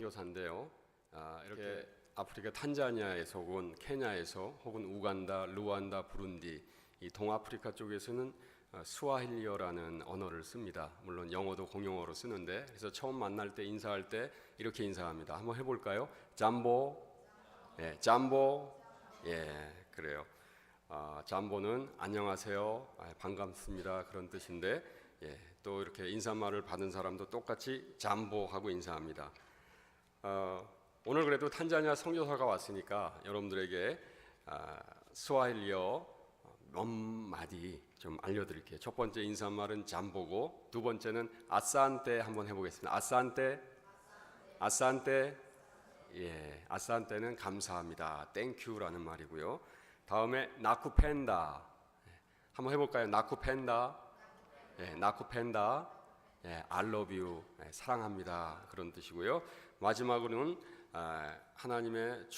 선교사인데요. 이렇게 아프리카 탄자니아에서 혹은 케냐에서 혹은 우간다, 루안다, 부룬디 이 동아프리카 쪽에서는 스와힐리어라는 언어를 씁니다. 물론 영어도 공용어로 쓰는데, 그래서 처음 만날 때 인사할 때 이렇게 인사합니다. 한번 해볼까요? 잠보, 예, 잠보, 예, 그래요. 잠보는 안녕하세요, 반갑습니다 그런 뜻인데, 예, 또 이렇게 인사말을 받은 사람도 똑같이 잠보하고 인사합니다. 오늘 그래도 탄자니아 선교사가 왔으니까 여러분들에게 스와힐리어 몇 마디 좀 알려드릴게요. 첫 번째 인사말은 잠보고, 두 번째는 아산테 한번 해보겠습니다. 아산테, 아산테, 예, 아산테는 감사합니다, 땡큐라는 말이고요. 다음에 나쿠펜다, 한번 해볼까요? 나쿠펜다, 예, 나쿠펜다, 예, I love you, 예, 사랑합니다 그런 뜻이고요. 마지막으로는 하나님의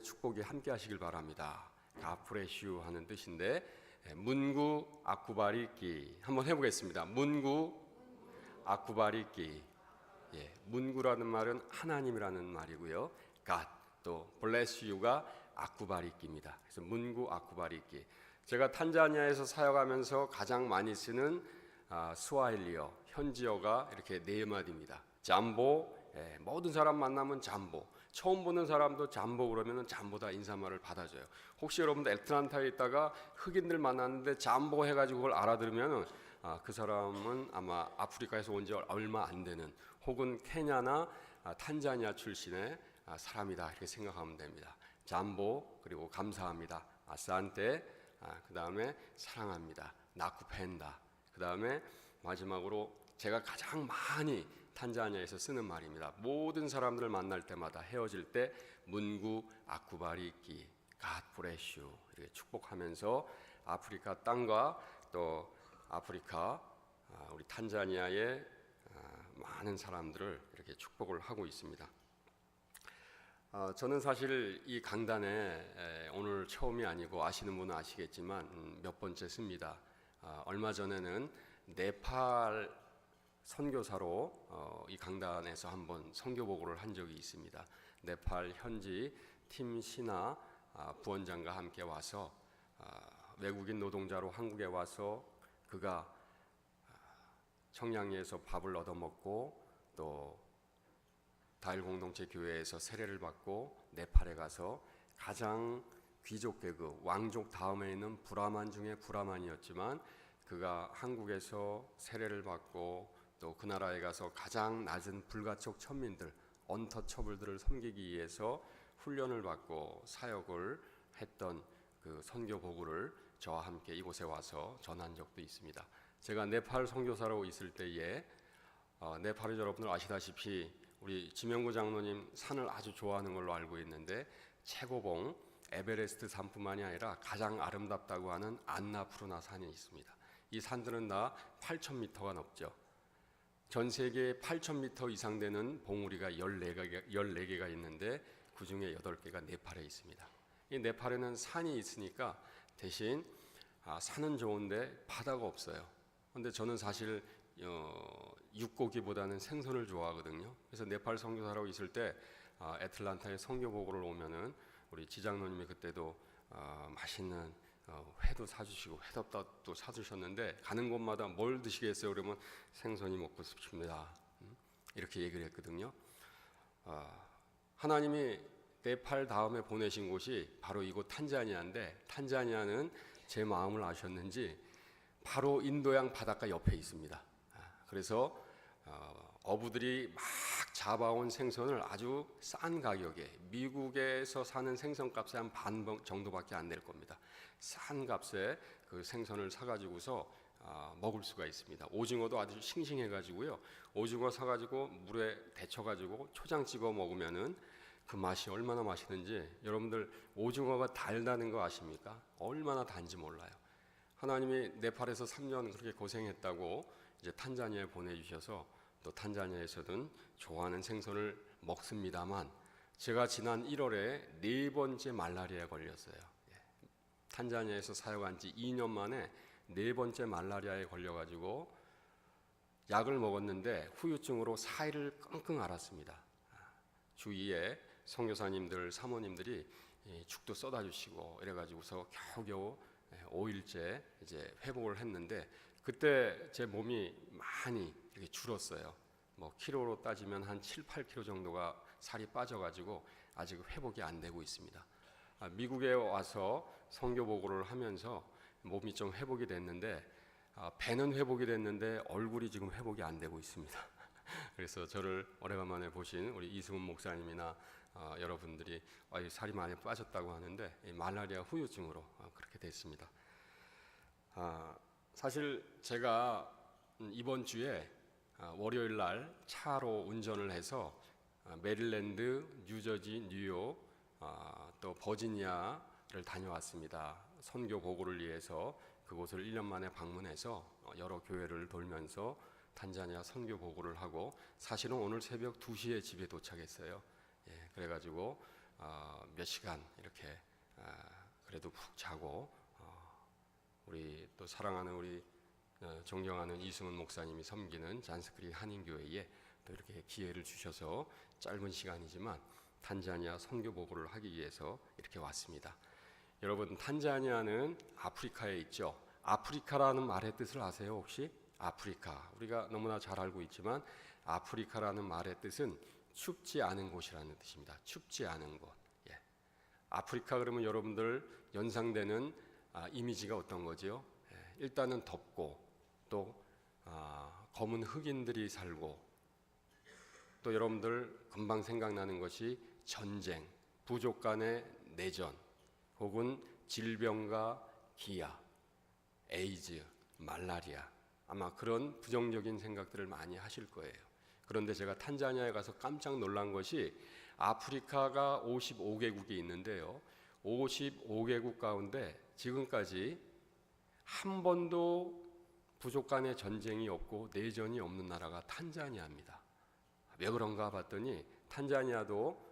축복이 함께 하시길 바랍니다. God bless you 하는 뜻인데, 문구 아쿠바리끼 한번 해보겠습니다. 문구 아쿠바리끼, 예, 문구라는 말은 하나님이라는 말이고요. God 또 bless you가 아쿠바리끼입니다. 그래서 문구 아쿠바리끼. 제가 탄자니아에서 사역하면서 가장 많이 쓰는 스와힐리어 현지어가 이렇게 네 마디입니다. 잠보, 예, 모든 사람 만나면 잠보. 처음 보는 사람도 잠보 그러면은 잠보다 인사말을 받아줘요. 혹시 여러분들 애틀란타에 있다가 흑인들 만났는데 잠보 해가지고 그걸 알아들으면은 그 사람은 아마 아프리카에서 온 지 얼마 안 되는 혹은 케냐나 탄자니아 출신의 사람이다 이렇게 생각하면 됩니다. 잠보, 그리고 감사합니다, 아산테, 그 다음에 사랑합니다, 나쿠펜다, 그 다음에 마지막으로 제가 가장 많이 탄자니아에서 쓰는 말입니다. 모든 사람들을 만날 때마다 헤어질 때 문구 아쿠바리끼, God bless you 이렇게 축복하면서 아프리카 땅과 또 아프리카 우리 탄자니아의 많은 사람들을 이렇게 축복을 하고 있습니다. 저는 사실 이 강단에 오늘 처음이 아니고 아시는 분은 아시겠지만 몇 번째 씁니다. 얼마 전에는 네팔 선교사로 이 강단에서 한번 선교 보고를 한 적이 있습니다. 네팔 현지 팀 신하 부원장과 함께 와서 외국인 노동자로 한국에 와서 그가 청량리에서 밥을 얻어먹고 또 다일 공동체 교회에서 세례를 받고 네팔에 가서 가장 귀족 계급 왕족 다음에 있는 브라만 중에 브라만이었지만 그가 한국에서 세례를 받고 또 그 나라에 가서 가장 낮은 불가촉 천민들 언터처블들을 섬기기 위해서 훈련을 받고 사역을 했던 그 선교 보고를 저와 함께 이곳에 와서 전한 적도 있습니다. 제가 네팔 선교사로 있을 때에 네팔의 여러분들 아시다시피 우리 지명구 장로님 산을 아주 좋아하는 걸로 알고 있는데 최고봉 에베레스트 산뿐만이 아니라 가장 아름답다고 하는 안나푸르나 산이 있습니다. 이 산들은 다 8,000m가 넘죠. 전 세계에 8,000m 이상 되는 봉우리가 14개가 있는데 그 중에 8개가 네팔에 있습니다. 이 네팔에는 산이 있으니까 대신 산은 좋은데 바다가 없어요. 그런데 저는 사실 육고기보다는 생선을 좋아하거든요. 그래서 네팔 선교사라고 있을 때 애틀란타에 선교 보고를 오면은 우리 지장로님이 그때도 맛있는 회도 사주시고 회덮밥도 사주셨는데 가는 곳마다 뭘 드시겠어요? 그러면 생선이 먹고 싶습니다. 이렇게 얘기를 했거든요. 하나님이 네팔 다음에 보내신 곳이 바로 이곳 탄자니아인데 탄자니아는 제 마음을 아셨는지 바로 인도양 바닷가 옆에 있습니다. 그래서 어부들이 막 잡아온 생선을 아주 싼 가격에 미국에서 사는 생선값의 한 반 정도밖에 안 될 겁니다. 싼 값에 그 생선을 사가지고서 먹을 수가 있습니다. 오징어도 아주 싱싱해가지고요. 오징어 사가지고 물에 데쳐가지고 초장 찍어 먹으면은 그 맛이 얼마나 맛있는지 여러분들 오징어가 달다는 거 아십니까? 얼마나 단지 몰라요. 하나님이 네팔에서 3년 그렇게 고생했다고 이제 탄자니아에 보내주셔서 또 탄자니아에서는 좋아하는 생선을 먹습니다만 제가 지난 1월에 4번째 말라리아에 걸렸어요. 탄자니아에서 사역한 지 2년 만에 4번째 말라리아에 걸려가지고 약을 먹었는데 후유증으로 4일을 끙끙 앓았습니다. 주위에 선교사님들, 사모님들이 죽도 써다 주시고 이래가지고서 겨우겨우 5일째 이제 회복을 했는데, 그때 제 몸이 많이 이렇게 줄었어요. 뭐 키로로 따지면 한 7, 8kg 정도가 살이 빠져가지고 아직 회복이 안 되고 있습니다. 미국에 와서 선교 보고를 하면서 몸이 좀 회복이 됐는데, 배는 회복이 됐는데 얼굴이 지금 회복이 안 되고 있습니다. 그래서 저를 오래간만에 보신 우리 이승훈 목사님이나 여러분들이 살이 많이 빠졌다고 하는데 말라리아 후유증으로 그렇게 됐습니다. 사실 제가 이번 주에 월요일 날 차로 운전을 해서 메릴랜드, 뉴저지, 뉴욕, 또 버지니아를 다녀왔습니다. 선교 보고를 위해서 그곳을 1년 만에 방문해서 여러 교회를 돌면서 탄자니아 선교 보고를 하고, 사실은 오늘 새벽 2시에 집에 도착했어요. 그래가지고 몇 시간 이렇게 그래도 푹 자고, 우리 또 사랑하는 우리 존경하는 이승훈 목사님이 섬기는 잔스크리 한인교회에 또 이렇게 기회를 주셔서 짧은 시간이지만 탄자니아 선교 보고를 하기 위해서 이렇게 왔습니다. 여러분, 탄자니아는 아프리카에 있죠. 아프리카라는 말의 뜻을 아세요 혹시? 아프리카, 우리가 너무나 잘 알고 있지만 아프리카라는 말의 뜻은 춥지 않은 곳이라는 뜻입니다. 춥지 않은 곳. 아프리카 그러면 여러분들 연상되는 이미지가 어떤 거죠? 일단은 덥고, 또 검은 흑인들이 살고, 또 여러분들 금방 생각나는 것이 전쟁, 부족 간의 내전, 혹은 질병과 기아, 에이즈, 말라리아, 아마 그런 부정적인 생각들을 많이 하실 거예요. 그런데 제가 탄자니아에 가서 깜짝 놀란 것이, 아프리카가 55개국이 있는데요, 55개국 가운데 지금까지 한 번도 부족 간의 전쟁이 없고 내전이 없는 나라가 탄자니아입니다. 왜 그런가 봤더니 탄자니아도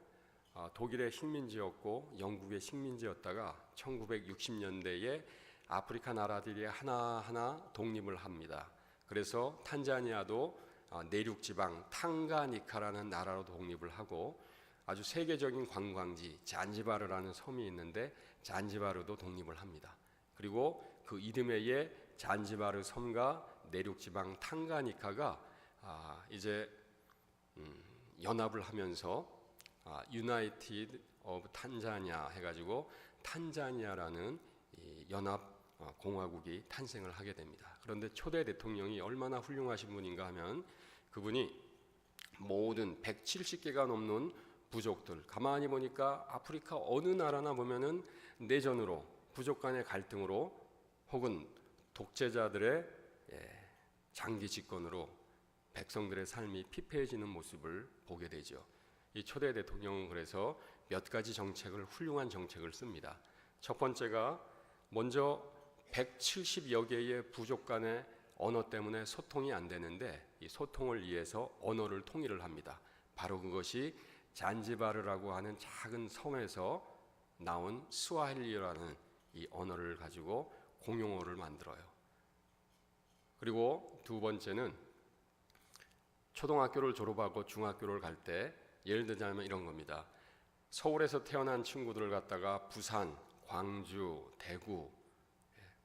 독일의 식민지였고 영국의 식민지였다가 1960년대에 아프리카 나라들이 하나하나 독립을 합니다. 그래서 탄자니아도 내륙지방 탕가니카라는 나라로 독립을 하고, 아주 세계적인 관광지 잔지바르라는 섬이 있는데 잔지바르도 독립을 합니다. 그리고 그 이듬해에 잔지바르 섬과 내륙지방 탕가니카가 이제 연합을 하면서 유나이티드 오브 탄자니아 해가지고 탄자니아라는 이 연합 공화국이 탄생을 하게 됩니다. 그런데 초대 대통령이 얼마나 훌륭하신 분인가 하면, 그분이 모든 170개가 넘는 부족들, 가만히 보니까 아프리카 어느 나라나 보면은 내전으로, 부족 간의 갈등으로, 혹은 독재자들의 장기 집권으로 백성들의 삶이 피폐해지는 모습을 보게 되죠. 이 초대 대통령은 그래서 몇 가지 정책을, 훌륭한 정책을 씁니다. 첫 번째가 먼저 170여 개의 부족 간의 언어 때문에 소통이 안 되는데, 이 소통을 위해서 언어를 통일을 합니다. 바로 그것이 잔지바르라고 하는 작은 섬에서 나온 스와힐리라는 이 언어를 가지고 공용어를 만들어요. 그리고 두 번째는 초등학교를 졸업하고 중학교를 갈 때, 예를 들자면 이런 겁니다. 서울에서 태어난 친구들을 갖다가 부산, 광주, 대구,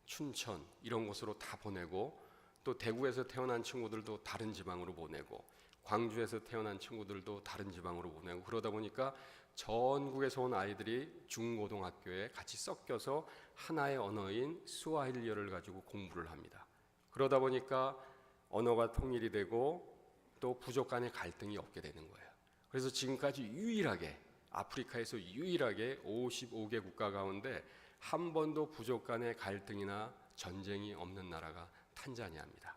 춘천 이런 곳으로 다 보내고, 또 대구에서 태어난 친구들도 다른 지방으로 보내고, 광주에서 태어난 친구들도 다른 지방으로 보내고, 그러다 보니까 전국에서 온 아이들이 중고등학교에 같이 섞여서 하나의 언어인 스와힐리어를 가지고 공부를 합니다. 그러다 보니까 언어가 통일이 되고 또 부족 간의 갈등이 없게 되는 거예요. 그래서 지금까지 유일하게, 아프리카에서 유일하게 55개 국가 가운데 한 번도 부족 간의 갈등이나 전쟁이 없는 나라가 탄자니아입니다.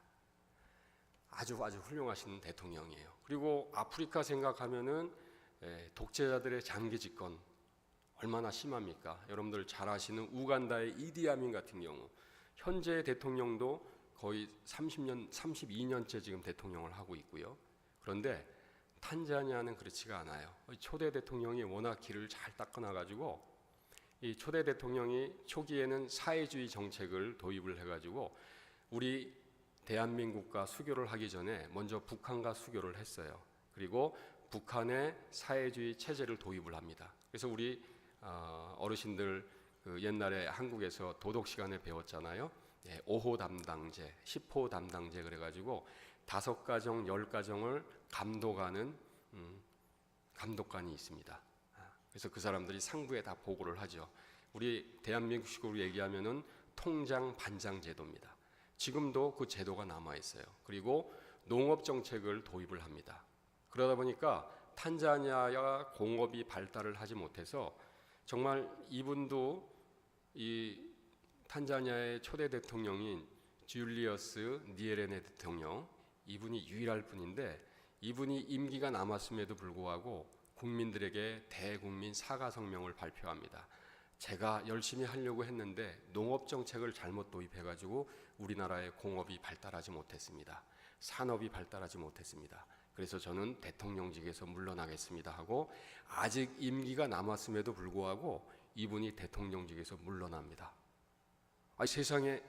아주 훌륭하신 대통령이에요. 그리고 아프리카 생각하면은 독재자들의 장기 집권 얼마나 심합니까? 여러분들 잘 아시는 우간다의 이디아민 같은 경우, 현재 대통령도 거의 32년째 지금 대통령을 하고 있고요. 그런데 탄자니아는 그렇지가 않아요. 초대 대통령이 워낙 길을 잘 닦아놔가지고, 이 초대 대통령이 초기에는 사회주의 정책을 도입을 해가지고 우리 대한민국과 수교를 하기 전에 먼저 북한과 수교를 했어요. 그리고 북한의 사회주의 체제를 도입을 합니다. 그래서 우리 어르신들 그 옛날에 한국에서 도덕 시간에 배웠잖아요. 5호 담당제, 10호 담당제 그래가지고 5가정, 10가정을 감독하는 감독관이 있습니다. 그래서 그 사람들이 상부에 다 보고를 하죠. 우리 대한민국식으로 얘기하면은 통장 반장 제도입니다. 지금도 그 제도가 남아 있어요. 그리고 농업 정책을 도입을 합니다. 그러다 보니까 탄자니아가 공업이 발달을 하지 못해서 정말 이분도 이 탄자니아의 초대 대통령인 줄리어스 니에레네 대통령, 이분이 유일할 뿐인데 이분이 임기가 남았음에도 불구하고 국민들에게 대국민 사과 성명을 발표합니다. 제가 열심히 하려고 했는데 농업 정책을 잘못 도입해가지고 우리나라의 공업이 발달하지 못했습니다. 산업이 발달하지 못했습니다. 그래서 저는 대통령직에서 물러나겠습니다 하고 아직 임기가 남았음에도 불구하고 이분이 대통령직에서 물러납니다. 세상에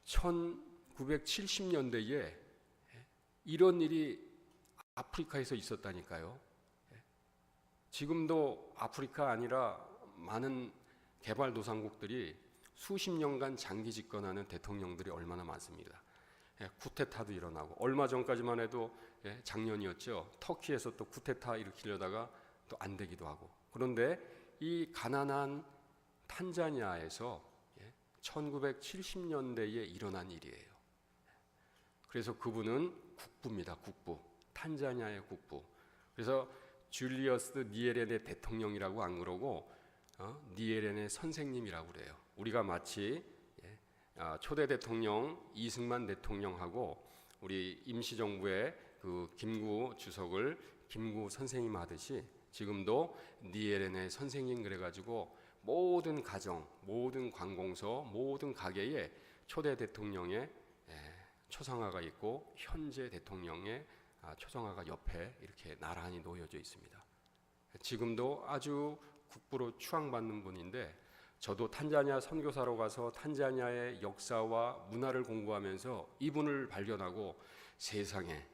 1970년대에 이런 일이 아프리카에서 있었다니까요. 지금도 아프리카 아니라 많은 개발도상국들이 수십 년간 장기 집권하는 대통령들이 얼마나 많습니다. 쿠데타도 일어나고 얼마 전까지만 해도 작년이었죠. 터키에서 또 쿠데타 일으키려다가 또 안 되기도 하고. 그런데 이 가난한 탄자니아에서 1970년대에 일어난 일이에요. 그래서 그분은 국부입니다. 국부. 탄자니아의 국부. 그래서 줄리어스 니에레네 대통령이라고 안 그러고 니에레네 선생님이라고 그래요. 우리가 마치 초대 대통령 이승만 대통령하고 우리 임시정부의 그 김구 주석을 김구 선생님 하듯이 지금도 니에레네 선생님 그래가지고 모든 가정, 모든 관공서, 모든 가게에 초대 대통령의 초상화가 있고 현재 대통령의 초상화가 옆에 이렇게 나란히 놓여져 있습니다. 지금도 아주 국부로 추앙받는 분인데 저도 탄자니아 선교사로 가서 탄자니아의 역사와 문화를 공부하면서 이분을 발견하고 세상에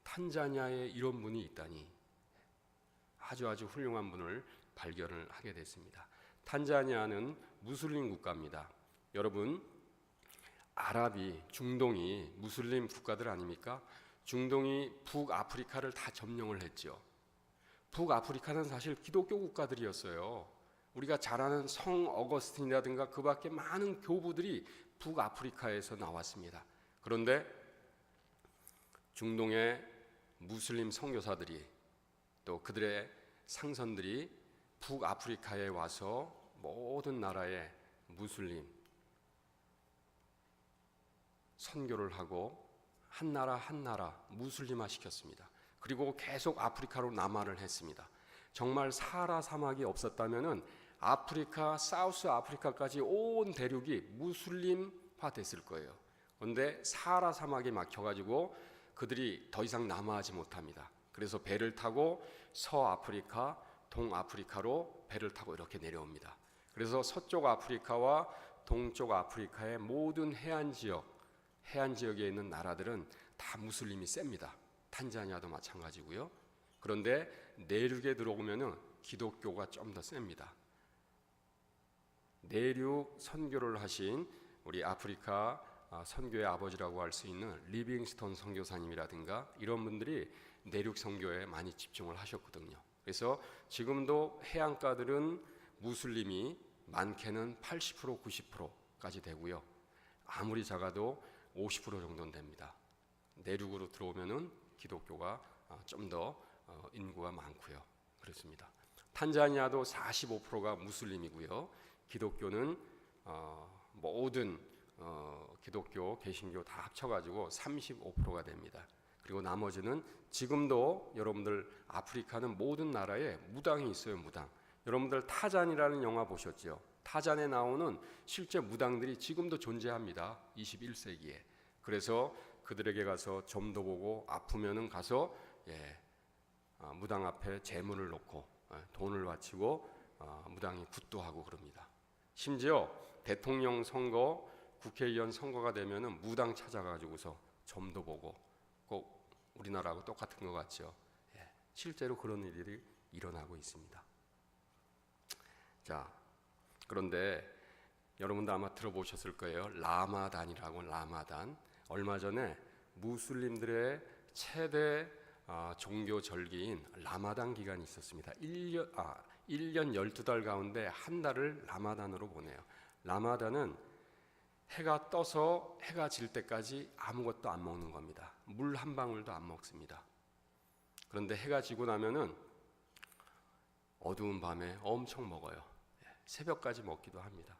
탄자니아에 이런 분이 있다니 아주 훌륭한 분을 발견을 하게 됐습니다. 탄자니아는 무슬림 국가입니다. 여러분 아랍이 중동이 무슬림 국가들 아닙니까? 중동이 북아프리카를 다 점령을 했죠. 북아프리카는 사실 기독교 국가들이었어요. 우리가 잘 아는 성 어거스틴이라든가 그 밖에 많은 교부들이 북아프리카에서 나왔습니다. 그런데 중동의 무슬림 선교사들이 또 그들의 상선들이 북아프리카에 와서 모든 나라의 무슬림 선교를 하고 한 나라 무슬림화 시켰습니다. 그리고 계속 아프리카로 남하를 했습니다. 정말 사하라 사막이 없었다면은 아프리카, 사우스 아프리카까지 온 대륙이 무슬림화 됐을 거예요. 그런데 사하라 사막이 막혀가지고 그들이 더 이상 남하하지 못합니다. 그래서 배를 타고 서아프리카, 동아프리카로 배를 타고 이렇게 내려옵니다. 그래서 서쪽 아프리카와 동쪽 아프리카의 모든 해안 지역에 있는 나라들은 다 무슬림이 셉니다. 탄자니아도 마찬가지고요. 그런데 내륙에 들어오면은 기독교가 좀 더 셉니다. 내륙 선교를 하신 우리 아프리카 선교의 아버지라고 할 수 있는 리빙스톤 선교사님이라든가 이런 분들이 내륙 선교에 많이 집중을 하셨거든요. 그래서 지금도 해안가들은 무슬림이 많게는 80%, 90%까지 되고요. 아무리 작아도 50% 정도는 됩니다. 내륙으로 들어오면은 기독교가 좀 더 인구가 많고요. 그렇습니다. 탄자니아도 45%가 무슬림이고요. 기독교는 모든 기독교, 개신교 다 합쳐가지고 35%가 됩니다. 그리고 나머지는 지금도 여러분들 아프리카는 모든 나라에 무당이 있어요. 무당. 여러분들 타잔이라는 영화 보셨죠? 타잔에 나오는 실제 무당들이 지금도 존재합니다. 21세기에. 그래서 그들에게 가서 점도 보고 아프면은 가서 무당 앞에 제물을 놓고 돈을 바치고 무당이 굿도 하고 그럽니다. 심지어 대통령 선거, 국회의원 선거가 되면은 무당 찾아가지고서 점도 보고 꼭 우리나라하고 똑같은 것 같죠. 예, 실제로 그런 일들이 일어나고 있습니다. 자, 그런데 여러분도 아마 들어보셨을 거예요. 라마단이라고. 라마단. 얼마 전에 무슬림들의 최대 종교 절기인 라마단 기간이 있었습니다. 1년 12달 가운데 한 달을 라마단으로 보내요. 라마단은 해가 떠서 해가 질 때까지 아무것도 안 먹는 겁니다. 물 한 방울도 안 먹습니다. 그런데 해가 지고 나면은 어두운 밤에 엄청 먹어요. 새벽까지 먹기도 합니다.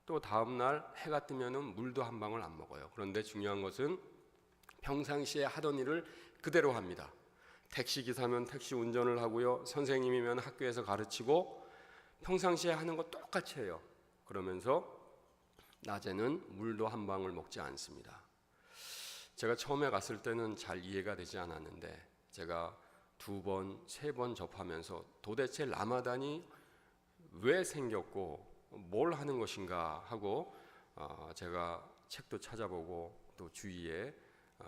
또 다음 날 해가 뜨면은 물도 한 방울 안 먹어요. 그런데 중요한 것은 평상시에 하던 일을 그대로 합니다. 택시 기사면 택시 운전을 하고요. 선생님이면 학교에서 가르치고 평상시에 하는 거 똑같이 해요. 그러면서 낮에는 물도 한 방울 먹지 않습니다. 제가 처음에 갔을 때는 잘 이해가 되지 않았는데 제가 2번, 3번 접하면서 도대체 라마단이 왜 생겼고 뭘 하는 것인가 하고 제가 책도 찾아보고 또 주위에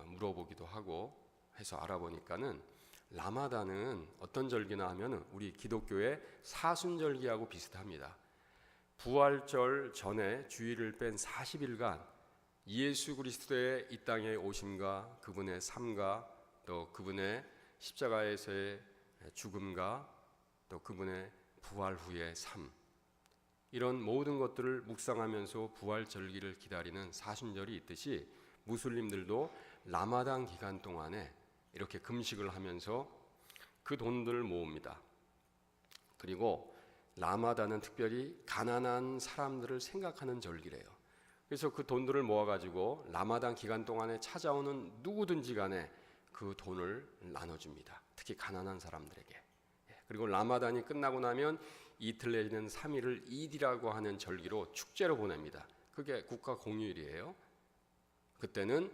물어보기도 하고 해서 알아보니까는 라마단은 어떤 절기나 하면은 우리 기독교의 사순절기하고 비슷합니다. 부활절 전에 주일을 뺀 40일간 예수 그리스도의 이 땅에 오심과 그분의 삶과 또 그분의 십자가에서의 죽음과 또 그분의 부활 후의 삶, 이런 모든 것들을 묵상하면서 부활절기를 기다리는 사순절이 있듯이 무슬림들도 라마단 기간 동안에 이렇게 금식을 하면서 그 돈들을 모읍니다. 그리고 라마단은 특별히 가난한 사람들을 생각하는 절기래요. 그래서 그 돈들을 모아가지고 라마단 기간 동안에 찾아오는 누구든지 간에 그 돈을 나눠줍니다. 특히 가난한 사람들에게. 그리고 라마단이 끝나고 나면 이틀 내지는 3일을 이디라고 하는 절기로 축제로 보냅니다. 그게 국가 공휴일이에요. 그때는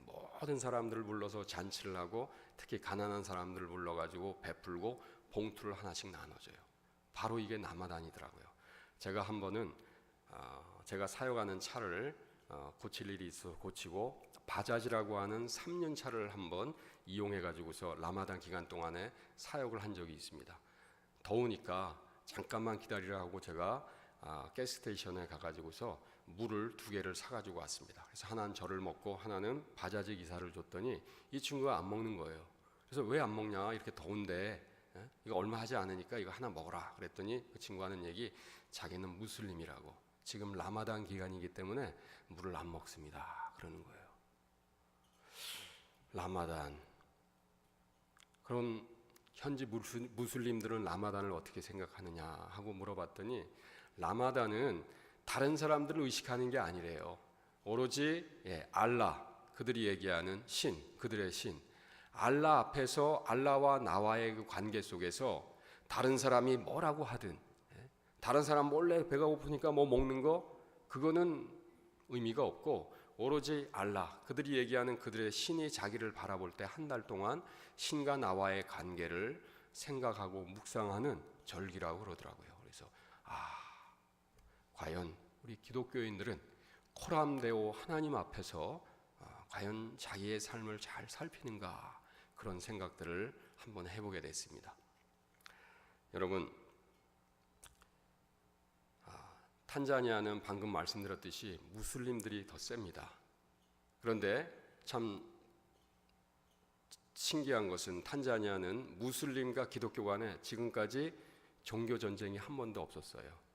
모든 사람들을 불러서 잔치를 하고 특히 가난한 사람들을 불러가지고 베풀고 봉투를 하나씩 나눠줘요. 바로 이게 라마단이더라고요. 제가 한 번은 제가 사용하는 차를 고칠 일이 있어서 고치고 바자지라고 하는 3년 차를 한번 이용해가지고서 라마단 기간 동안에 사역을 한 적이 있습니다. 더우니까 잠깐만 기다리라 하고 제가 가스스테이션에 가가지고서 물을 2개를 사가지고 왔습니다. 그래서 하나는 저를 먹고 하나는 바자지 기사를 줬더니 이 친구가 안 먹는 거예요. 그래서 왜 안 먹냐, 이렇게 더운데 이거 얼마 하지 않으니까 이거 하나 먹어라 그랬더니 그 친구가 하는 얘기, 자기는 무슬림이라고 지금 라마단 기간이기 때문에 물을 안 먹습니다 그러는 거예요. 라마단. 그럼 현지 무슬림들은 라마단을 어떻게 생각하느냐 하고 물어봤더니 라마단은 다른 사람들을 의식하는 게 아니래요. 오로지 알라, 그들이 얘기하는 신, 그들의 신, 알라 앞에서 알라와 나와의 그 관계 속에서 다른 사람이 뭐라고 하든 다른 사람 몰래 배가 고프니까 뭐 먹는 거, 그거는 의미가 없고 오로지 알라, 그들이 얘기하는 그들의 신이 자기를 바라볼 때 한 달 동안 신과 나와의 관계를 생각하고 묵상하는 절기라고 그러더라고요. 그래서 과연 우리 기독교인들은 코람데오 하나님 앞에서 과연 자기의 삶을 잘 살피는가, 그런 생각들을 한번 해보게 됐습니다. 여러분, 탄자니아는 방금 말씀드렸듯이 무슬림들이 더 셉니다. 그런데 참 신기한 것은 탄자니아는 무슬림과 기독교 간에 지금까지 종교 전쟁이 한 번도 없었어요.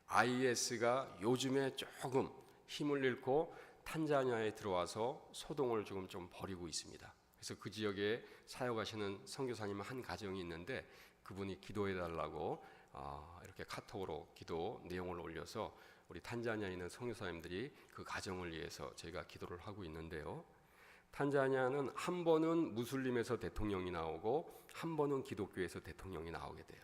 IS가 요즘에 조금 힘을 잃고 탄자니아에 들어와서 소동을 지금 좀 벌이고 있습니다. 그래서 그 지역에 사역하시는 선교사님 한 가정이 있는데 그분이 기도해 달라고 이렇게 카톡으로 기도 내용을 올려서 우리 탄자니아에 있는 선교사님들이 그 가정을 위해서 저희가 기도를 하고 있는데요. 탄자니아는 한 번은 무슬림에서 대통령이 나오고 한 번은 기독교에서 대통령이 나오게 돼요.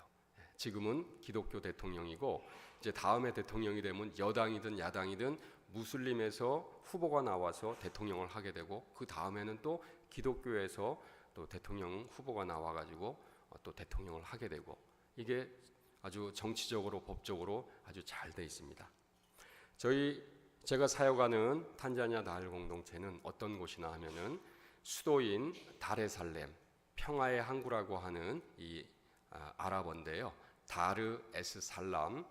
지금은 기독교 대통령이고 이제 다음에 대통령이 되면 여당이든 야당이든 무슬림에서 후보가 나와서 대통령을 하게 되고 그 다음에는 또 기독교에서 또 대통령 후보가 나와가지고 또 대통령을 하게 되고, 이게 아주 정치적으로 법적으로 아주 잘 돼 있습니다. 저희 제가 사역하는 탄자니아 다알 공동체는 어떤 곳이나 하면은 수도인 다레살렘, 평화의 항구라고 하는 이 아랍어인데요. 다르 에스 살람,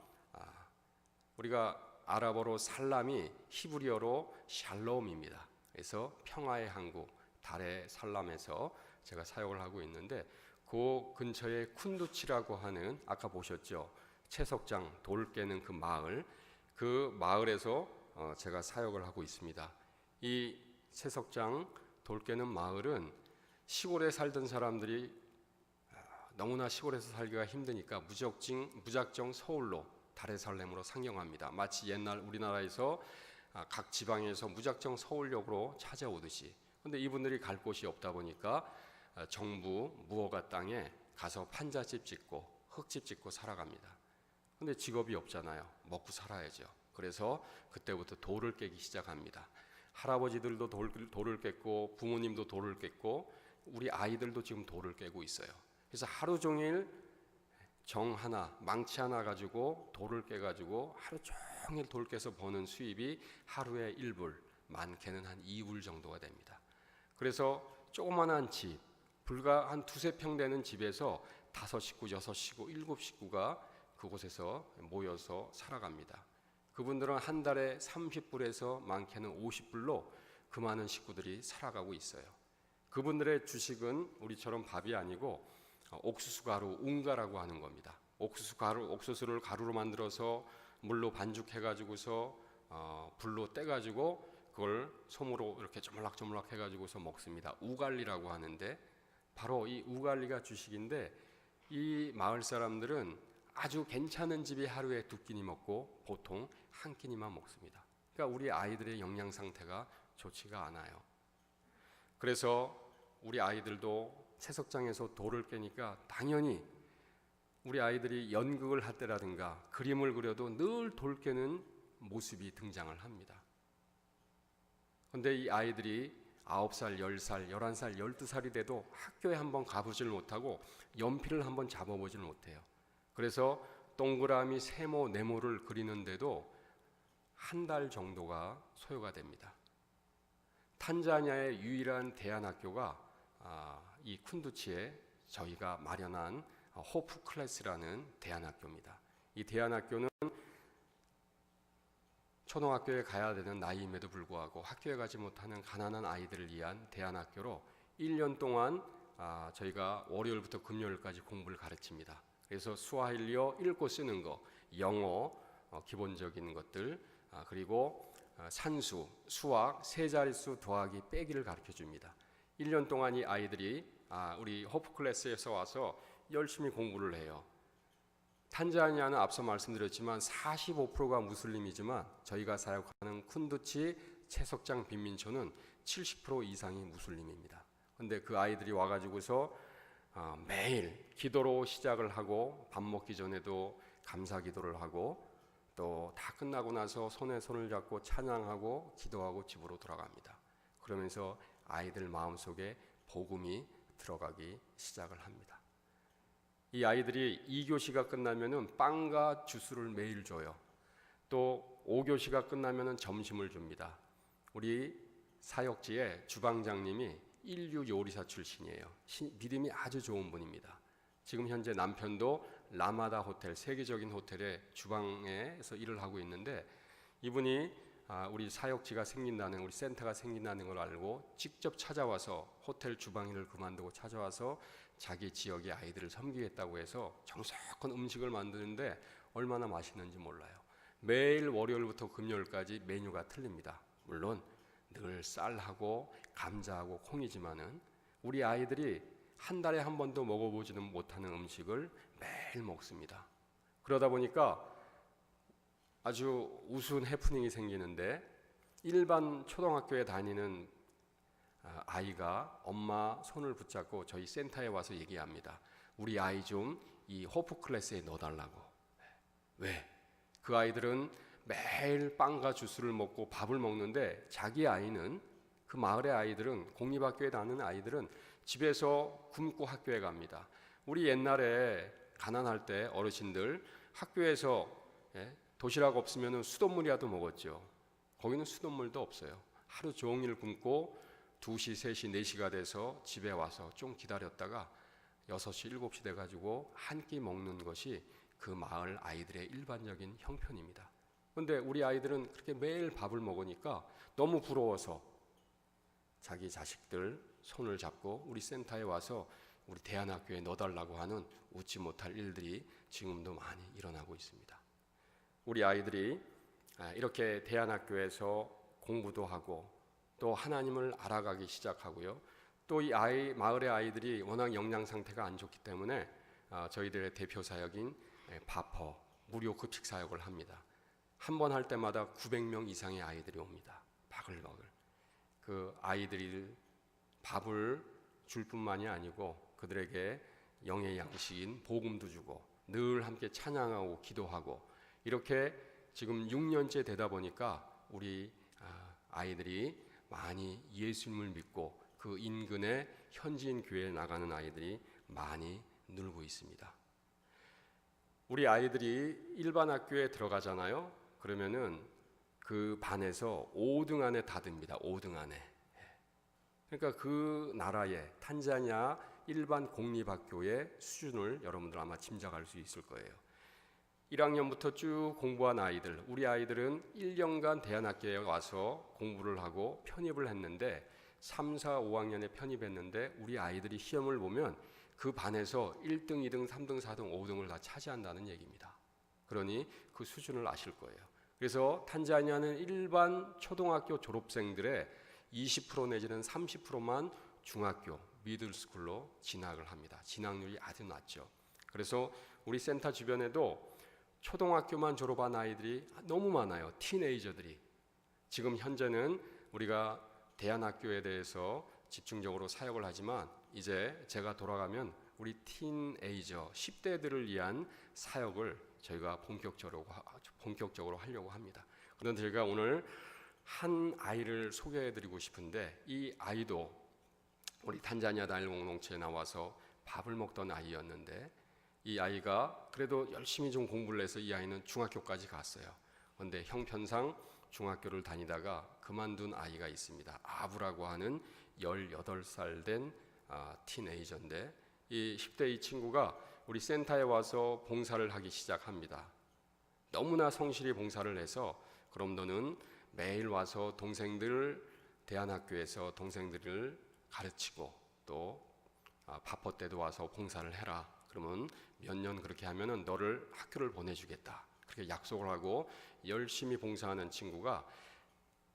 우리가 아랍어로 살람이 히브리어로 샬롬입니다. 그래서 평화의 항구 다레 살람에서 제가 사역을 하고 있는데, 그 근처에 쿤두치라고 하는, 아까 보셨죠, 채석장 돌 깨는 그 마을에서 제가 사역을 하고 있습니다. 이 채석장 돌 깨는 마을은 시골에 살던 사람들이 너무나 시골에서 살기가 힘드니까 무작정 서울로 다레살렘으로 상경합니다. 마치 옛날 우리나라에서 각 지방에서 무작정 서울역으로 찾아오듯이. 근데 이분들이 갈 곳이 없다 보니까 정부 무허가 땅에 가서 판잣집 짓고 흙집 짓고 살아갑니다. 근데 직업이 없잖아요. 먹고 살아야죠. 그래서 그때부터 돌을 깨기 시작합니다. 할아버지들도 돌을 깼고 부모님도 돌을 깼고 우리 아이들도 지금 돌을 깨고 있어요. 그래서 하루 종일 망치 하나 가지고 돌을 깨가지고 하루 종일 돌 깨서 버는 수입이 하루에 1불, 많게는 한 2불 정도가 됩니다. 그래서 조그만한 집, 불과 한 2-3평 되는 집에서 5식구, 6식구, 7식구가 그곳에서 모여서 살아갑니다. 그분들은 한 달에 30불에서 많게는 50불로 그 많은 식구들이 살아가고 있어요. 그분들의 주식은 우리처럼 밥이 아니고 옥수수 가루, 웅가라고 하는 겁니다. 옥수수를 가루로 만들어서 물로 반죽해가지고서 불로 떼가지고 그걸 솜으로 이렇게 조물락조물락 해가지고서 먹습니다. 우갈리라고 하는데, 바로 이 우갈리가 주식인데, 이 마을 사람들은 아주 괜찮은 집이 하루에 2끼니 먹고 보통 1끼니만 먹습니다. 그러니까 우리 아이들의 영양 상태가 좋지가 않아요. 그래서 우리 아이들도 채석장에서 돌을 깨니까 당연히 우리 아이들이 연극을 할 때라든가 그림을 그려도 늘 돌 깨는 모습이 등장을 합니다. 그런데 이 아이들이 9살, 10살, 11살, 12살이 돼도 학교에 한번 가보질 못하고 연필을 한번 잡아보질 못해요. 그래서 동그라미, 세모, 네모를 그리는데도 한 달 정도가 소요가 됩니다. 탄자니아의 유일한 대안학교가 이 쿤두치에 저희가 마련한 호프 클래스라는 대안학교입니다. 이 대안학교는 초등학교에 가야 되는 나이임에도 불구하고 학교에 가지 못하는 가난한 아이들을 위한 대안학교로 1년 동안 저희가 월요일부터 금요일까지 공부를 가르칩니다. 그래서 스와힐리어 읽고 쓰는 거, 영어 기본적인 것들, 그리고 산수, 수학, 세자릿수 더하기 빼기를 가르쳐 줍니다. 1년 동안 이 아이들이 우리 호프 클래스에서 와서 열심히 공부를 해요. 탄자니아는 앞서 말씀드렸지만 45%가 무슬림이지만 저희가 사역하는 쿤두치 채석장 빈민초는 70% 이상이 무슬림입니다. 그런데 그 아이들이 와가지고서 매일 기도로 시작을 하고 밥 먹기 전에도 감사 기도를 하고 또 다 끝나고 나서 손에 손을 잡고 찬양하고 기도하고 집으로 돌아갑니다. 그러면서 아이들 마음속에 복음이 들어가기 시작을 합니다. 이 아이들이 2교시가 끝나면은 빵과 주스를 매일 줘요. 또 5교시가 끝나면은 점심을 줍니다. 우리 사역지의 주방장님이 인류 요리사 출신이에요. 믿음이 아주 좋은 분입니다. 지금 현재 남편도 라마다 호텔, 세계적인 호텔의 주방에서 일을 하고 있는데, 이분이 우리 사역지가 생긴다는, 우리 센터가 생긴다는 걸 알고 직접 찾아와서 호텔 주방일을 그만두고 찾아와서 자기 지역의 아이들을 섬기겠다고 해서 정성껏 음식을 만드는데 얼마나 맛있는지 몰라요. 매일 월요일부터 금요일까지 메뉴가 틀립니다. 물론 늘 쌀하고 감자하고 콩이지만은 우리 아이들이 한 달에 한 번도 먹어보지는 못하는 음식을 매일 먹습니다. 그러다 보니까 아주 우스운 해프닝이 생기는데, 일반 초등학교에 다니는 아이가 엄마 손을 붙잡고 저희 센터에 와서 얘기합니다. 우리 아이 좀 이 호프 클래스에 넣어달라고. 왜? 그 아이들은 매일 빵과 주스를 먹고 밥을 먹는데, 자기 아이는, 그 마을의 아이들은, 공립학교에 다니는 아이들은 집에서 굶고 학교에 갑니다. 우리 옛날에 가난할 때 어르신들 학교에서 도시락 없으면 수돗물이라도 먹었죠. 거기는 수돗물도 없어요. 하루 종일 굶고 2시, 3시, 4시가 돼서 집에 와서 좀 기다렸다가 6시, 7시 돼가지고 한 끼 먹는 것이 그 마을 아이들의 일반적인 형편입니다. 그런데 우리 아이들은 그렇게 매일 밥을 먹으니까 너무 부러워서 자기 자식들 손을 잡고 우리 센터에 와서 우리 대안학교에 넣어달라고 하는 웃지 못할 일들이 지금도 많이 일어나고 있습니다. 우리 아이들이 이렇게 대안학교에서 공부도 하고 또 하나님을 알아가기 시작하고요. 또 이 마을의 아이들이 워낙 영양 상태가 안 좋기 때문에 저희들의 대표 사역인 바퍼 무료 급식 사역을 합니다. 한 번 할 때마다 900명 이상의 아이들이 옵니다. 바글바글. 그 아이들이 밥을 줄 뿐만이 아니고 그들에게 영의 양식인 복음도 주고 늘 함께 찬양하고 기도하고 이렇게 지금 6년째 되다 보니까 우리 아이들이 많이 예수님을 믿고 그 인근의 현지인 교회에 나가는 아이들이 많이 늘고 있습니다. 우리 아이들이 일반 학교에 들어가잖아요. 그러면은 그 반에서 5등 안에 다 듭니다. 5등 안에. 그러니까 그 나라의 탄자니아 일반 공립학교의 수준을 여러분들 아마 짐작할 수 있을 거예요. 1학년부터 쭉 공부한 아이들, 우리 아이들은 1년간 대안학교에 와서 공부를 하고 편입을 했는데 3, 4, 5학년에 편입했는데 우리 아이들이 시험을 보면 그 반에서 1등, 2등, 3등, 4등, 5등을 다 차지한다는 얘기입니다. 그러니 그 수준을 아실 거예요. 그래서 탄자니아는 일반 초등학교 졸업생들의 20% 내지는 30%만 중학교, 미들스쿨로 진학을 합니다. 진학률이 아주 낮죠. 그래서 우리 센터 주변에도 초등학교만 졸업한 아이들이 너무 많아요. 티네이저들이. 지금 현재는 우리가 대안학교에 대해서 집중적으로 사역을 하지만 이제 제가 돌아가면 우리 티네이저 10대들을 위한 사역을 저희가 본격적으로 하려고 합니다. 그런데 제가 오늘 한 아이를 소개해드리고 싶은데 이 아이도 우리 탄자니아 다일 공동체에 나와서 밥을 먹던 아이였는데 이 아이가 그래도 열심히 좀 공부를 해서 이 아이는 중학교까지 갔어요. 그런데 형편상 중학교를 다니다가 그만둔 아이가 있습니다. 아부라고 하는 18살 된 티네이저인데 이 10대 이 친구가 우리 센터에 와서 봉사를 하기 시작합니다. 너무나 성실히 봉사를 해서 그럼 너는 매일 와서 대안학교에서 동생들을 가르치고 또 바퍼 때도 와서 봉사를 해라. 그러면 몇 년 그렇게 하면은 너를 학교를 보내주겠다. 그렇게 약속을 하고 열심히 봉사하는 친구가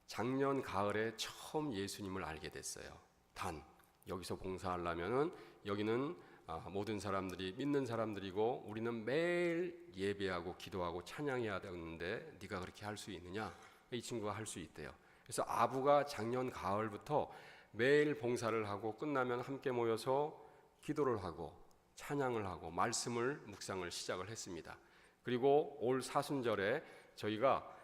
작년 가을에 처음 예수님을 알게 됐어요. 단 여기서 봉사하려면은 여기는 모든 사람들이 믿는 사람들이고 우리는 매일 예배하고 기도하고 찬양해야 되는데 네가 그렇게 할 수 있느냐? 이 친구가 할 수 있대요. 그래서 아부가 작년 가을부터 매일 봉사를 하고 끝나면 함께 모여서 기도를 하고 찬양을 하고 말씀을 묵상을 시작을 했습니다. 그리고 올 사순절에 저희가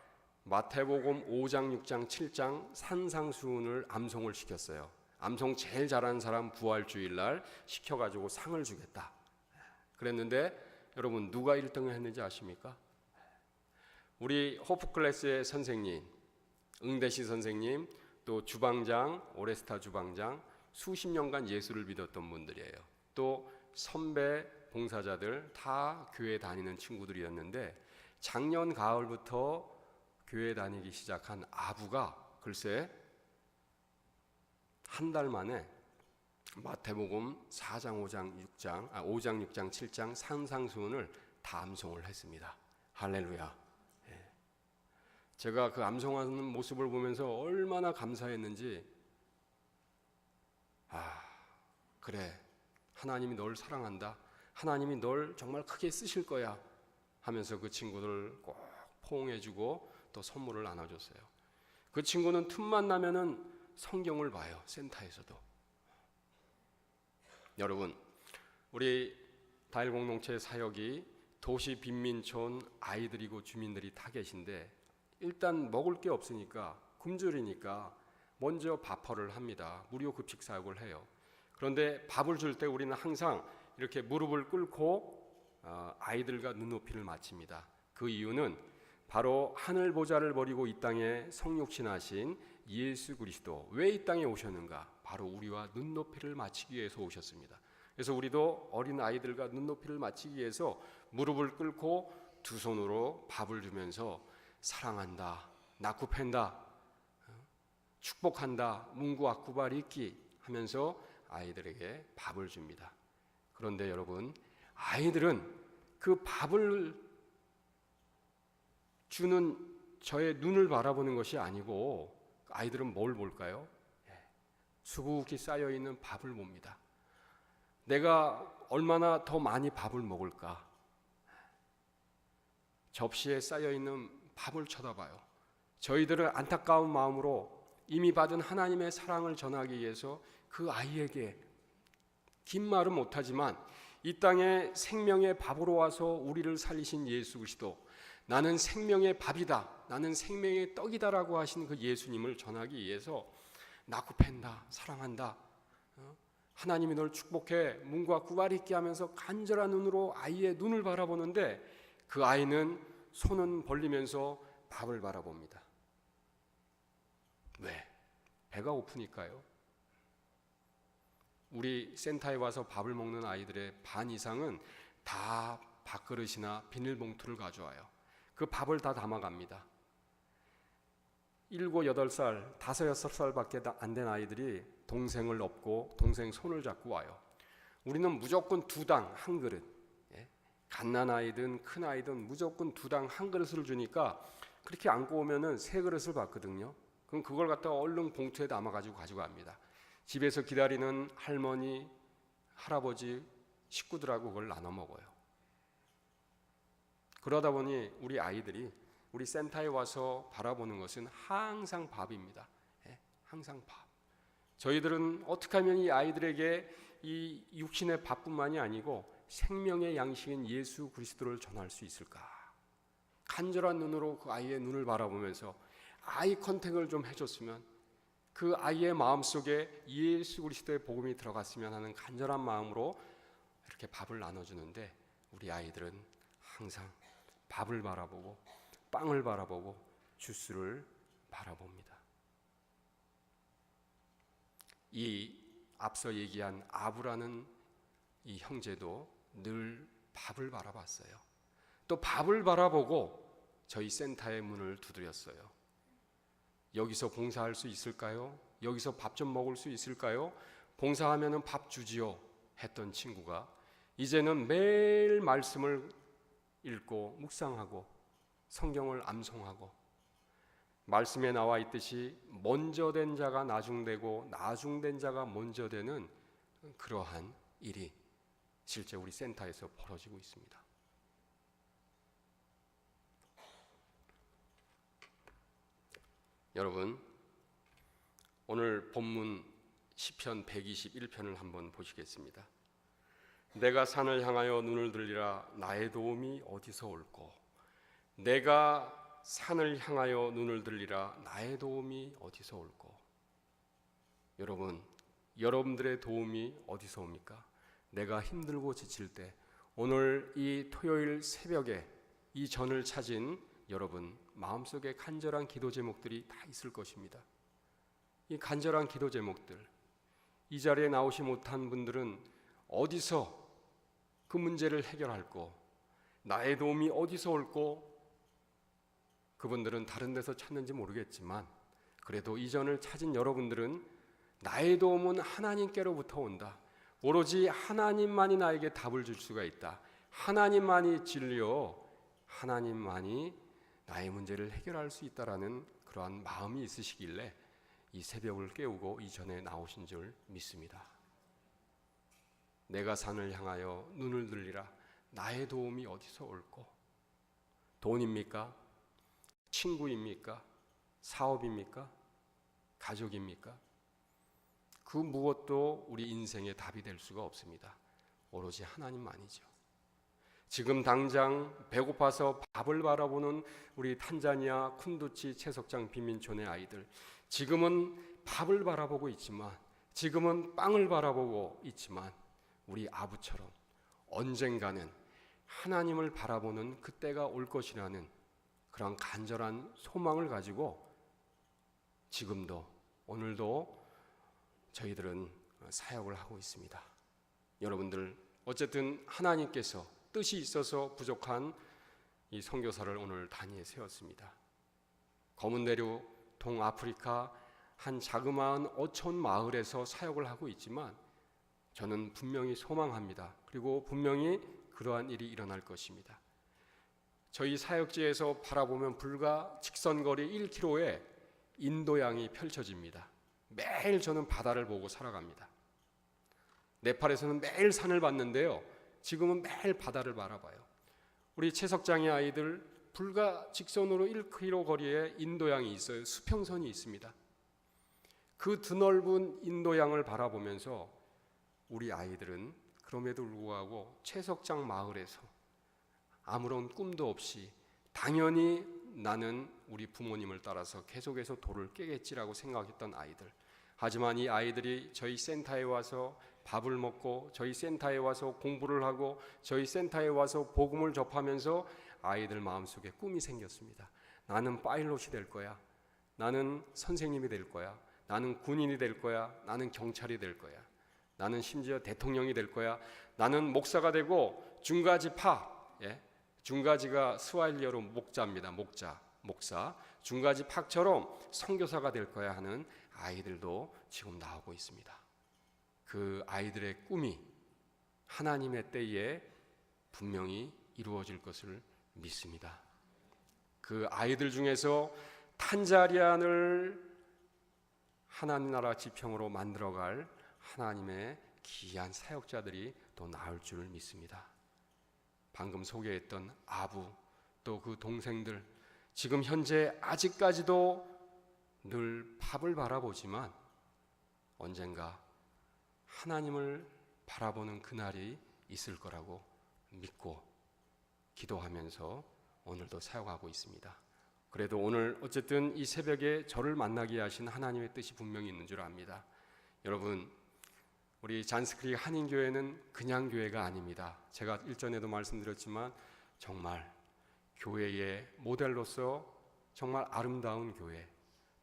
마태복음 5장, 6장, 7장 산상수훈을 암송을 시켰어요. 암송 제일 잘하는 사람 부활주일날 시켜가지고 상을 주겠다 그랬는데 여러분 누가 1등을 했는지 아십니까? 우리 호프클래스의 선생님, 응대시 선생님, 또 주방장, 오레스타 주방장 수십 년간 예수를 믿었던 분들이에요. 또 선배 봉사자들 다 교회 다니는 친구들이었는데 작년 가을부터 교회 다니기 시작한 아부가 글쎄 한 달 만에 마태복음 4장, 5장, 6장, 7장 산상수훈을 다 암송을 했습니다. 할렐루야. 제가 그 암송하는 모습을 보면서 얼마나 감사했는지 그래 하나님이 널 사랑한다. 하나님이 널 정말 크게 쓰실 거야 하면서 그 친구들을 꼭 포옹해주고 또 선물을 나눠줬어요. 그 친구는 틈만 나면은 성경을 봐요. 센터에서도. 여러분 우리 다일 공동체 사역이 도시 빈민촌 아이들이고 주민들이 다 계신데 일단 먹을 게 없으니까 굶주리니까 먼저 밥퍼를 합니다. 무료 급식 사역을 해요. 그런데 밥을 줄 때 우리는 항상 이렇게 무릎을 꿇고 아이들과 눈높이를 맞춥니다. 그 이유는 바로 하늘 보좌를 버리고 이 땅에 성육신하신 예수 그리스도. 왜 이 땅에 오셨는가? 바로 우리와 눈높이를 맞추기 위해서 오셨습니다. 그래서 우리도 어린 아이들과 눈높이를 맞추기 위해서 무릎을 꿇고 두 손으로 밥을 주면서 사랑한다, 낳고 팬다, 축복한다, 문구 아쿠바 리끼 하면서 아이들에게 밥을 줍니다. 그런데 여러분, 아이들은 그 밥을 주는 저의 눈을 바라보는 것이 아니고 아이들은 뭘 볼까요? 수북히 쌓여있는 밥을 봅니다. 내가 얼마나 더 많이 밥을 먹을까? 접시에 쌓여있는 밥을 쳐다봐요. 저희들은 안타까운 마음으로 이미 받은 하나님의 사랑을 전하기 위해서 그 아이에게 긴 말은 못하지만 이 땅에 생명의 밥으로 와서 우리를 살리신 예수 그리스도, 나는 생명의 밥이다, 나는 생명의 떡이다라고 하신 그 예수님을 전하기 위해서 낳고 팬다, 사랑한다, 하나님이 널 축복해, 문과 구발 있게 하면서 간절한 눈으로 아이의 눈을 바라보는데 그 아이는 손은 벌리면서 밥을 바라봅니다. 왜? 배가 고프니까요. 우리 센터에 와서 밥을 먹는 아이들의 반 이상은 다 밥그릇이나 비닐봉투를 가져와요. 그 밥을 다 담아갑니다. 7, 8살, 5, 6살밖에 안 된 아이들이 동생을 업고 동생 손을 잡고 와요. 우리는 무조건 2당 한 그릇, 갓난아이든 큰아이든 무조건 2당 한 그릇을 주니까 그렇게 안고 오면은 3그릇을 받거든요. 그럼 그걸 갖다가 얼른 봉투에 담아가지고 가져갑니다. 집에서 기다리는 할머니, 할아버지, 식구들하고 그걸 나눠 먹어요. 그러다 보니 우리 아이들이 우리 센터에 와서 바라보는 것은 항상 밥입니다. 항상 밥. 저희들은 어떻게 하면 이 아이들에게 이 육신의 밥뿐만이 아니고 생명의 양식인 예수 그리스도를 전할 수 있을까? 간절한 눈으로 그 아이의 눈을 바라보면서 아이 컨택을 좀 해줬으면, 그 아이의 마음속에 예수 그리스도의 복음이 들어갔으면 하는 간절한 마음으로 이렇게 밥을 나눠주는데 우리 아이들은 항상 밥을 바라보고 빵을 바라보고 주스를 바라봅니다. 이 앞서 얘기한 아부라는 이 형제도 늘 밥을 바라봤어요. 또 밥을 바라보고 저희 센터의 문을 두드렸어요. 여기서 봉사할 수 있을까요? 여기서 밥 좀 먹을 수 있을까요? 봉사하면은 밥 주지요 했던 친구가 이제는 매일 말씀을 읽고 묵상하고 성경을 암송하고, 말씀에 나와 있듯이 먼저 된 자가 나중되고 나중된 자가 먼저 되는 그러한 일이 실제 우리 센터에서 벌어지고 있습니다. 여러분, 오늘 본문 시편 121편을 한번 보시겠습니다. 내가 산을 향하여 눈을 들리라, 나의 도움이 어디서 올꼬. 내가 산을 향하여 눈을 들리라, 나의 도움이 어디서 올꼬. 여러분, 여러분들의 도움이 어디서 옵니까? 내가 힘들고 지칠 때, 오늘 이 토요일 새벽에 이 전을 찾은 여러분 마음속에 간절한 기도 제목들이 다 있을 것입니다. 이 간절한 기도 제목들, 이 자리에 나오지 못한 분들은 어디서 그 문제를 해결할꼬, 나의 도움이 어디서 올꼬. 그분들은 다른 데서 찾는지 모르겠지만 그래도 이 전을 찾은 여러분들은 나의 도움은 하나님께로부터 온다, 오로지 하나님만이 나에게 답을 줄 수가 있다, 하나님만이 진리요, 하나님만이 나의 문제를 해결할 수 있다라는 그러한 마음이 있으시길래 이 새벽을 깨우고 이 전에 나오신 줄 믿습니다. 내가 산을 향하여 눈을 들리라, 나의 도움이 어디서 올꼬. 돈입니까? 친구입니까? 사업입니까? 가족입니까? 그 무엇도 우리 인생의 답이 될 수가 없습니다. 오로지 하나님만이죠. 지금 당장 배고파서 밥을 바라보는 우리 탄자니아 쿤두치 채석장 빈민촌의 아이들, 지금은 밥을 바라보고 있지만, 지금은 빵을 바라보고 있지만 우리 아부처럼 언젠가는 하나님을 바라보는 그때가 올 것이라는 그런 간절한 소망을 가지고 지금도 오늘도 저희들은 사역을 하고 있습니다. 여러분들 어쨌든 하나님께서 뜻이 있어서 부족한 이 선교사를 오늘 단위에 세웠습니다. 검은 대륙 동아프리카 한 자그마한 어촌 마을에서 사역을 하고 있지만 저는 분명히 소망합니다. 그리고 분명히 그러한 일이 일어날 것입니다. 저희 사역지에서 바라보면 불과 직선거리 1km에 인도양이 펼쳐집니다. 매일 저는 바다를 보고 살아갑니다. 네팔에서는 매일 산을 봤는데요, 지금은 매일 바다를 바라봐요. 우리 채석장의 아이들 불과 직선으로 1km 거리에 인도양이 있어요. 수평선이 있습니다. 그 드넓은 인도양을 바라보면서 우리 아이들은 그럼에도 불구하고 채석장 마을에서 아무런 꿈도 없이 당연히 나는 우리 부모님을 따라서 계속해서 돌을 깨겠지라고 생각했던 아이들. 하지만 이 아이들이 저희 센터에 와서 밥을 먹고 저희 센터에 와서 공부를 하고 저희 센터에 와서 복음을 접하면서 아이들 마음속에 꿈이 생겼습니다. 나는 파일럿이 될 거야. 나는 선생님이 될 거야. 나는 군인이 될 거야. 나는 경찰이 될 거야. 나는 심지어 대통령이 될 거야. 나는 목사가 되고 중가지파, 중가지가 스와힐리어로 목자입니다. 목사. 중가지 팍처럼 선교사가 될 거야 하는 아이들도 지금 나오고 있습니다. 그 아이들의 꿈이 하나님의 때에 분명히 이루어질 것을 믿습니다. 그 아이들 중에서 탄자리안을 하나님 나라 지평으로 만들어갈 하나님의 귀한 사역자들이 또 나올 줄 믿습니다. 방금 소개했던 아부, 또 그 동생들, 지금 현재 아직까지도 늘 밥을 바라보지만 언젠가 하나님을 바라보는 그날이 있을 거라고 믿고 기도하면서 오늘도 사역하고 있습니다. 그래도 오늘 어쨌든 이 새벽에 저를 만나게 하신 하나님의 뜻이 분명히 있는 줄 압니다. 여러분, 우리 잔스크릭 한인교회는 그냥 교회가 아닙니다. 제가 일전에도 말씀드렸지만 정말 교회의 모델로서 정말 아름다운 교회,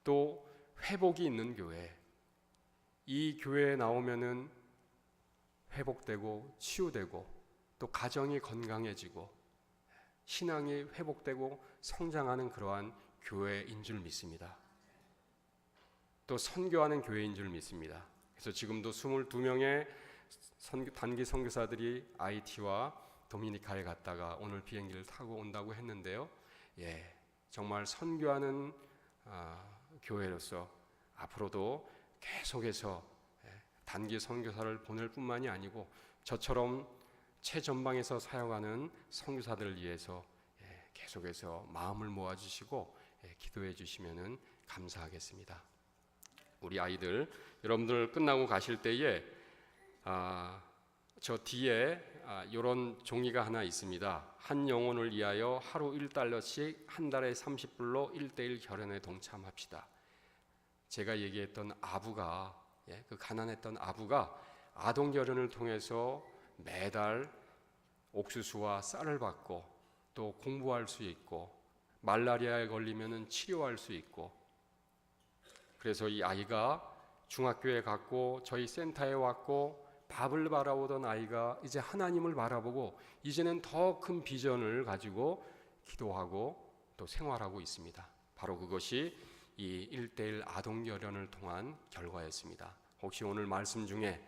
또 회복이 있는 교회. 이 교회에 나오면은 회복되고 치유되고 또 가정이 건강해지고 신앙이 회복되고 성장하는 그러한 교회인 줄 믿습니다. 또 선교하는 교회인 줄 믿습니다. 그래서 지금도 22명의 단기 선교사들이 아이티와 도미니카에 갔다가 오늘 비행기를 타고 온다고 했는데요. 정말 선교하는 교회로서 앞으로도 계속해서 단기 선교사를 보낼 뿐만이 아니고 저처럼 최전방에서 사역하는 선교사들을 위해서 계속해서 마음을 모아주시고 기도해 주시면 감사하겠습니다. 우리 아이들, 여러분들 끝나고 가실 때에 저 뒤에 이런 종이가 하나 있습니다. 한 영혼을 위하여 하루 1달러씩 한 달에 30불로 1:1 결연에 동참합시다. 제가 얘기했던 아부가, 그 가난했던 아부가 아동 결연을 통해서 매달 옥수수와 쌀을 받고 또 공부할 수 있고 말라리아에 걸리면 치료할 수 있고, 그래서 이 아이가 중학교에 갔고 저희 센터에 왔고 밥을 바라보던 아이가 이제 하나님을 바라보고 이제는 더 큰 비전을 가지고 기도하고 또 생활하고 있습니다. 바로 그것이 이 1:1 아동 결연을 통한 결과였습니다. 혹시 오늘 말씀 중에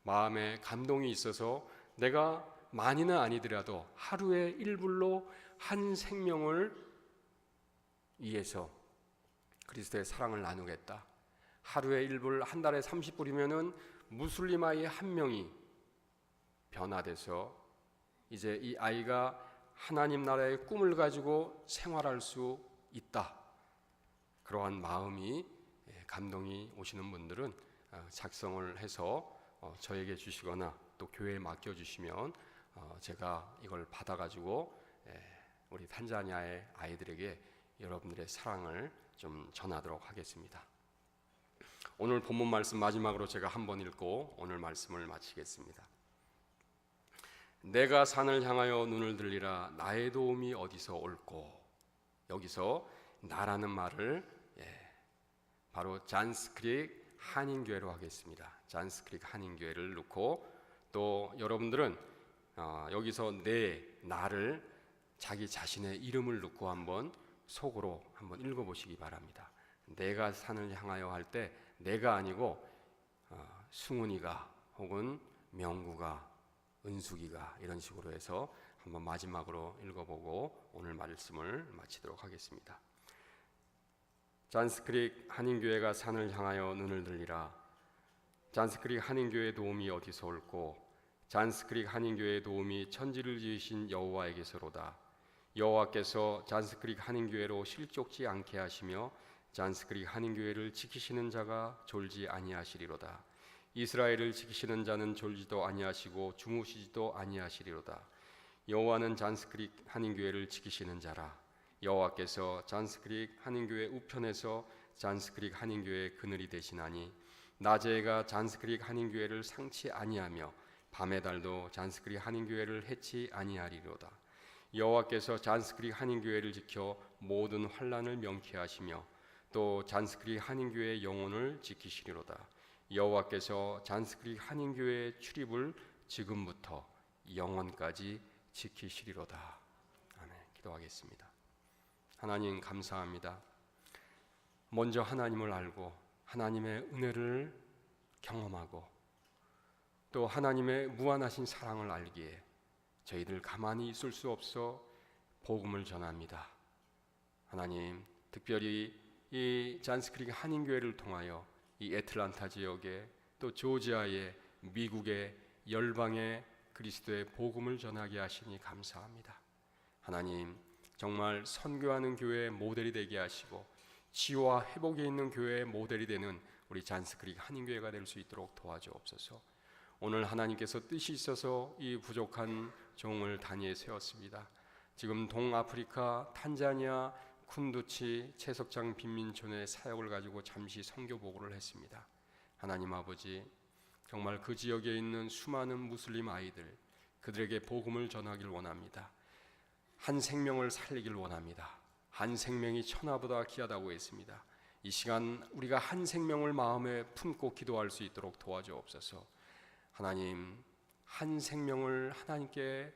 마음에 감동이 있어서 내가 많이는 아니더라도 하루에 1불로 한 생명을 위해서 그리스도의 사랑을 나누겠다. 하루에 1불, 한 달에 30불이면은 무슬림 아이 한 명이 변화돼서 이제 이 아이가 하나님 나라의 꿈을 가지고 생활할 수 있다. 그러한 마음이 감동이 오시는 분들은 작성을 해서 저에게 주시거나 또 교회에 맡겨주시면 제가 이걸 받아가지고 우리 탄자니아의 아이들에게 여러분들의 사랑을 좀 전하도록 하겠습니다. 오늘 본문 말씀 마지막으로 제가 한번 읽고 오늘 말씀을 마치겠습니다. 내가 산을 향하여 눈을 들리라. 나의 도움이 어디서 올꼬. 여기서 나라는 말을 바로 잔스크릭 한인교회로 하겠습니다. 잔스크릭 한인교회를 넣고, 또 여러분들은 여기서 나를 자기 자신의 이름을 넣고 한번 속으로 한번 읽어보시기 바랍니다. 내가 산을 향하여 할 때 내가 아니고 승훈이가 혹은 명구가, 은숙이가, 이런 식으로 해서 한번 마지막으로 읽어보고 오늘 말씀을 마치도록 하겠습니다. 잔스크릭 한인교회가 산을 향하여 눈을 들리라. 잔스크릭 한인교회의 도움이 어디서 올꼬? 잔스크릭 한인교회의 도움이 천지를 지으신 여호와에게서로다. 여호와께서 잔스크릭 한인교회로 실족지 않게 하시며 잔스크릭 한인교회를 지키시는 자가 졸지 아니하시리로다. 이스라엘을 지키시는 자는 졸지도 아니하시고 주무시지도 아니하시리로다. 여호와는 잔스크릭 한인교회를 지키시는 자라. 여호와께서 잔스크릭 한인교회 우편에서 잔스크릭 한인교회의 그늘이 되시나니 낮의 해가 잔스크릭 한인교회를 상치 아니하며 밤의 달도 잔스크릭 한인교회를 해치 아니하리로다. 여호와께서 잔스크릭 한인교회를 지켜 모든 환난을 명쾌하시며 또 잔스크릭 한인교회의 영혼을 지키시리로다. 여호와께서 잔스크릭 한인교회의 출입을 지금부터 영원까지 지키시리로다. 아멘. 기도하겠습니다. 하나님 감사합니다. 먼저 하나님을 알고 하나님의 은혜를 경험하고 또 하나님의 무한하신 사랑을 알기에 저희들 가만히 있을 수 없어 복음을 전합니다. 하나님, 특별히 이 잔스크릭 한인교회를 통하여 이 애틀란타 지역에 또 조지아에 미국의 열방에 그리스도의 복음을 전하게 하시니 감사합니다. 하나님, 정말 선교하는 교회의 모델이 되게 하시고 치유와 회복에 있는 교회의 모델이 되는 우리 잔스크릭 한인교회가 될 수 있도록 도와주옵소서. 오늘 하나님께서 뜻이 있어서 이 부족한 종을 단위에 세웠습니다. 지금 동아프리카 탄자니아 쿤두치 채석장 빈민촌의 사역을 가지고 잠시 선교 보고를 했습니다. 하나님 아버지, 정말 그 지역에 있는 수많은 무슬림 아이들, 그들에게 복음을 전하길 원합니다. 한 생명을 살리길 원합니다. 한 생명이 천하보다 귀하다고 했습니다. 이 시간 우리가 한 생명을 마음에 품고 기도할 수 있도록 도와주옵소서. 하나님, 한 생명을 하나님께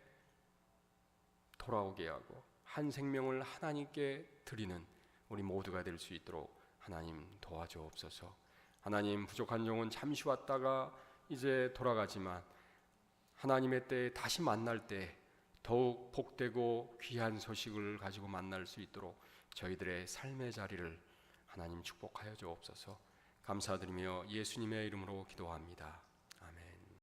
돌아오게 하고 한 생명을 하나님께 드리는 우리 모두가 될 수 있도록 하나님 도와주옵소서. 하나님, 부족한 종은 잠시 왔다가 이제 돌아가지만 하나님의 때에 다시 만날 때 더욱 복되고 귀한 소식을 가지고 만날 수 있도록 저희들의 삶의 자리를 하나님 축복하여 주옵소서. 감사드리며 예수님의 이름으로 기도합니다.